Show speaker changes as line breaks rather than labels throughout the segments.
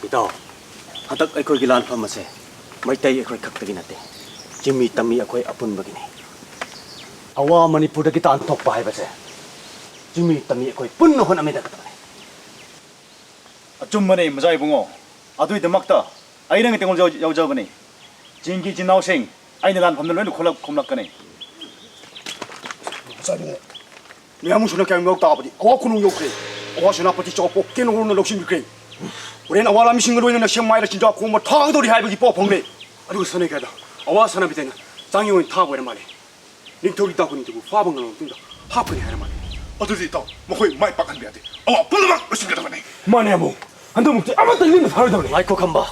Ito, hatak ay ko'y gilaan pa mase. May tayo ako'y kaktaginate. Jimmy tami ako'y apun bagini. Awa Manipur kita antok bahay ba se. Jimmy tami ako'y punuhon amida katawan.
좀 만에 무자이 붕어 아두이 드막다 아이랑이 땡을 여자거니 진기 진나오생 아이네 난 밤늘 왜 콜락거니
무자이 미야무 수나 그냥 먹다 아버지 아와 군웅 욕해 아와 수나 아버지 저거 뽑기는 오는 럭심 그래 우리는 아와 남이 싱글로 있는 시험마이를 진짜 고모 탕돌이 할배기 뽀뽕네 아리고 선에 가다 아와 사람이 되는 장용은 타버려 말해 닝토리 따고니 두고 화방을 뜬다 하프니 하는 말해
어디서 있다 뭐거의 마이 빡한 데한테 불러막 으신 게다 거네
마네모 한도 먹지 아마 떨리는 바르다네
Ay ko kamba.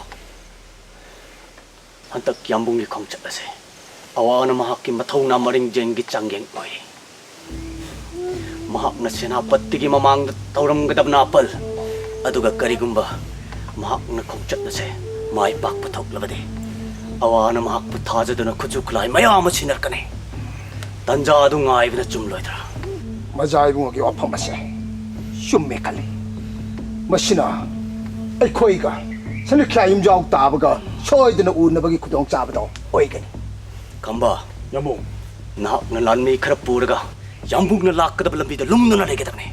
Hantak yambungi kong chalase. Awa na mahaki mataw na maring jengi changgeng oy. Mahak na sinapat tigi mamang tauram gadab na apal. Aduga karigumba. Mahak na kong chalase. May pakpatok labade. Awa na mahak putaza doon na kujukulay mayama sinar ka ne. Tanja adu ngay na jumloy dra.
무자이 붕어기 와파 마세 슈메칼리 마시나 아이코이가 선이렇게 임자옥 따버가 쇼이드는 우나버기 구동 짜버도 오이게니
Kamba.
야몽
Nahak na lanmi karap puraga. Yambung na lak kada balambida lumno na regadabne.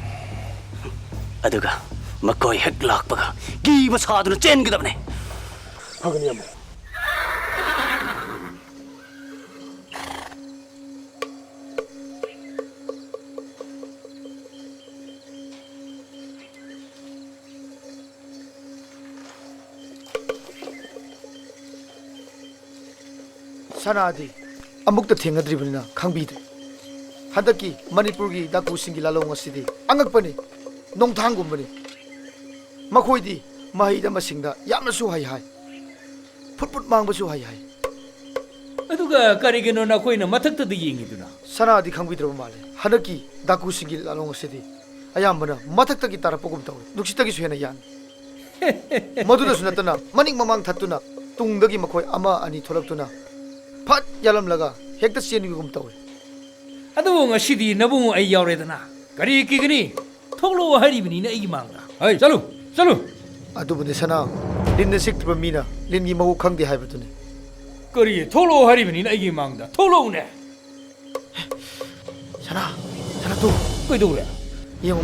Aduga makoy heglak baga. Giba sadu na chen gadabne.
하그니 야몽
사나디 아묵도 탱어드리블나 강비드 한덕기 머니푸르기 다쿠싱기 라롱어시디 안각버니 농탕군버니 마코이디 마이다 마싱다 야마수 하이하이 풋풋 망버수 하이하이
aduga karigino na koina mathakta di yingiduna
사나디 강비드로 말해 한덕기 다쿠싱기 라롱어시디 아야마나 마탁다기 따라 뽀금 타오 눅시다기 수해나 양 모두도 수나떠나 마닝 마망 탓두나 뚱덕이 마코이 아마 아니 돌락두나 팟 야람라가 헥다 시엔이금 타오
adu nga sidi nabu ay yawredana kari kigani thoklo haribini na igi mangda ai chalu
아두분데 사나 린네 식트바 미나 린기 마고 강디 하이버드네
kari thoklo haribini na igi mangda thoklo ne
사나 또
koi do le
이 형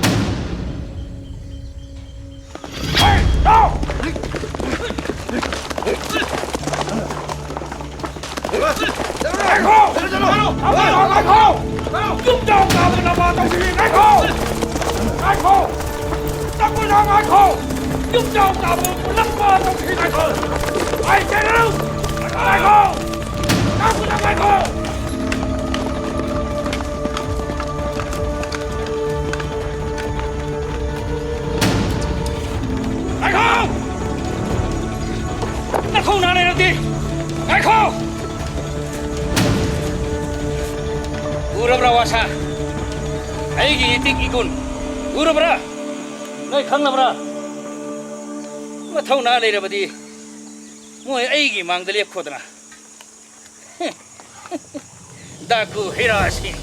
không nào này đâu đi ai không urabra wasa ai gi tik ikun urabra nai khang na bra ma thau na le ra badi moi ai gi mang de lep khodna da ku hirasin